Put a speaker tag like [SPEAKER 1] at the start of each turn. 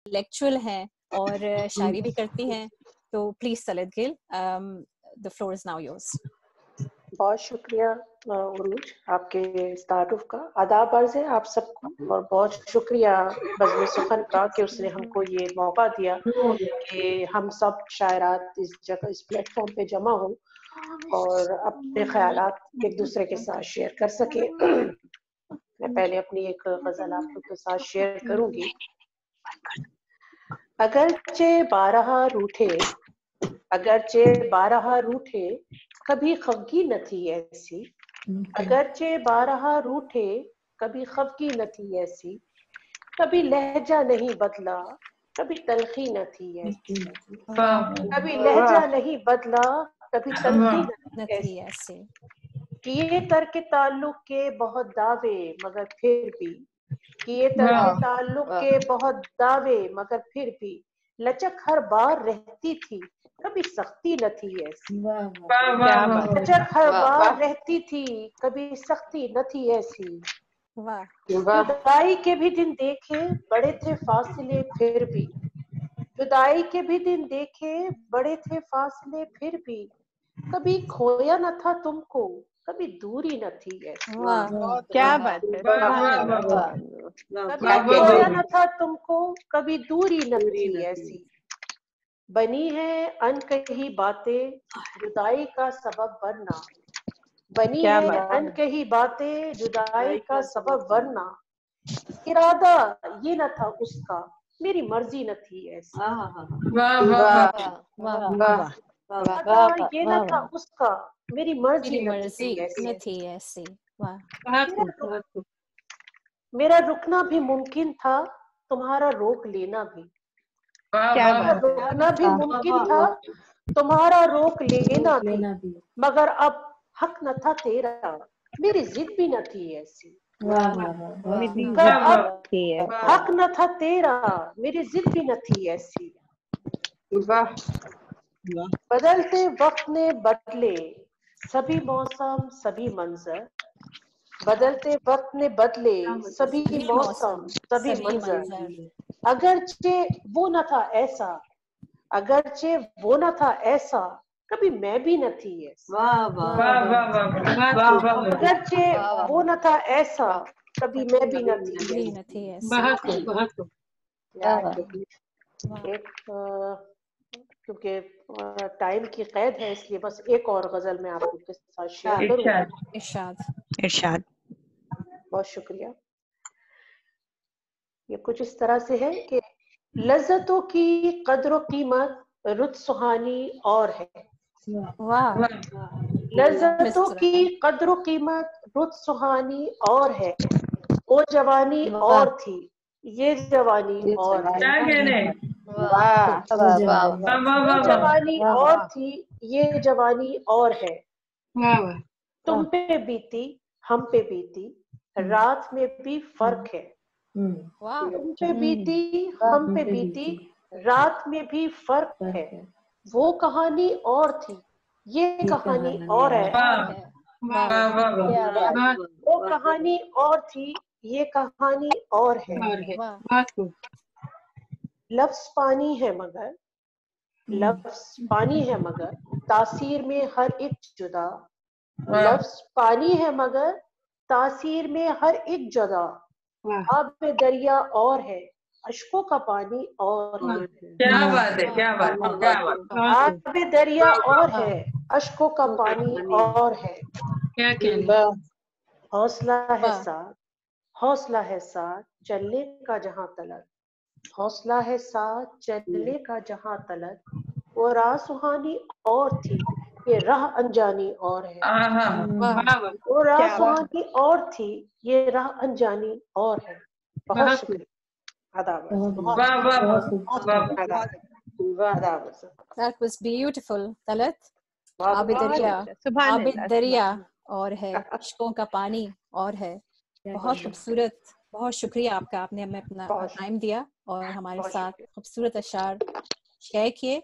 [SPEAKER 1] Intellectual ہیں اور شاعری بھی کرتی ہیں. تو please Talat Gul, the floor is now yours.
[SPEAKER 2] بہت شکریہ عروج آپ کے اس تعارف کا. آداب عرض ہے آپ سب کو, اور بہت شکریہ بزم سخن کا کہ اس نے ہم کو یہ موقع دیا کہ ہم سب شاعرات اس جگہ اس پلیٹ فارم پہ جمع ہوں اور اپنے خیالات ایک دوسرے کے ساتھ شیئر کر سکیں. میں پہلے اپنی ایک غزل آپ لوگ کے ساتھ شیئر کروں گی. اگرچہ بارہا روٹھے, اگرچہ بارہا روٹھے, کبھی خفگی نہ تھی ایسی. اگرچہ بارہا روٹھے, کبھی خفگی نہ تھی ایسی. کبھی لہجہ نہیں بدلا, کبھی تلخی نہ تھی ایسی. کبھی لہجہ نہیں بدلا, کبھی تلخی نہ تھی ایسی. کیے ترک تعلق کے بہت دعوے مگر پھر بھی, کیے ترک تعلق کے بہت دعوے مگر پھر بھی لچک ہر بار رہتی تھی, کبھی سختی نہ تھی ایسی. لچک ہر بار رہتی تھی, کبھی سختی نہ تھی ایسی. جدائی کے بھی دن دیکھے بڑے تھے فاصلے پھر بھی, جدائی کے بھی دن دیکھے بڑے تھے فاصلے پھر بھی کبھی کھویا نہ تھا تم کو, کبھی دوری نہ تھی ایسی.
[SPEAKER 3] کیا بات ہے,
[SPEAKER 2] کبھی کھویا نہ تھا تم کو, کبھی دوری نہ تھی ایسی. بنی ہے ان کہی باتیں جدائی کا سبب ورنہ, بنی ہے ان کہی باتیں جدائی کا سبب ورنہ. ارادہ یہ نہ تھا اس کا, میری مرضی نہ تھی ایسی. ارادہ یہ نہ تھا اس کا, میری مرضی نہ تھی ایسی. میرا رکنا بھی ممکن تھا, تمہارا روک لینا بھی. رکنا بھی ممکن تھا, تمہارا روک لینا بھی. مگر اب حق نہ تھا تیرا, میری ضد بھی نہ تھی ایسی. مگر اب حق نہ تھا تیرا, میری ضد بھی نہ تھی ایسی. بدلتے وقت نے بدلے سبھی موسم سبھی منظر, بدلتے وقت نے بدلے سبھی موسم سبھی منظر. اگرچہ وہ نہ تھا ایسا, اگرچہ وہ نہ تھا ایسا, کبھی میں بھی نہ تھی ایسی. اگرچہ وہ نہ تھا ایسا, کبھی میں بھی نہ تھی ایسی. ایک کیونکہ ٹائم کی قید ہے, اس لیے بس ایک اور غزل میں آپ لوگ کے ساتھ شیئر کروں گی.
[SPEAKER 3] ارشاد.
[SPEAKER 2] بہت شکریہ. یہ کچھ اس طرح سے ہے کہ لذتوں کی قدر و قیمت رت سہانی اور ہے. لذتوں کی قدر و قیمت رت سہانی اور ہے. وہ جوانی اور تھی, یہ جوانی اور ہے. وہ جوانی اور تھی, یہ جوانی اور ہے. تم پہ بیتی ہم پہ بیتی رات میں بھی فرق ہے. تم پہ بیتی ہم پہ بیتی رات میں بھی فرق ہے. وہ کہانی اور تھی, یہ کہانی اور ہے. وہ کہانی اور تھی, یہ کہانی اور ہے. لفظ پانی ہے مگر, لفظ پانی ہے مگر تاثیر میں ہر ایک جدا. لفظ پانی ہے مگر تاثیر میں ہر ایک جدا. آب دریا اور ہے, اشکوں کا پانی اور ہے.
[SPEAKER 4] کیا بات ہے, کیا بات ہے, کیا بات ہے.
[SPEAKER 2] آب دریا اور ہے, اشکوں کا پانی اور ہے. حوصلہ ہے ساتھ, حوصلہ ہے ساتھ چلنے کا جہاں طلب. حوصلہ ہے ساتھ چلنے کا جہاں طلب. وہ راہ سہانی اور تھی, یہ راہ انجانی اور ہے. وہ راہ سہانی اور تھی, یہ راہ انجانی اور ہے. بہت شکریہ. آداب.
[SPEAKER 1] That was beautiful, Talat. آب دریا, آب دریا اور ہے, عشقوں کا پانی اور ہے. بہت خوبصورت. بہت شکریہ آپ کا, آپ نے ہمیں اپنا ٹائم دیا اور ہمارے ساتھ خوبصورت اشعار شیئر کیے.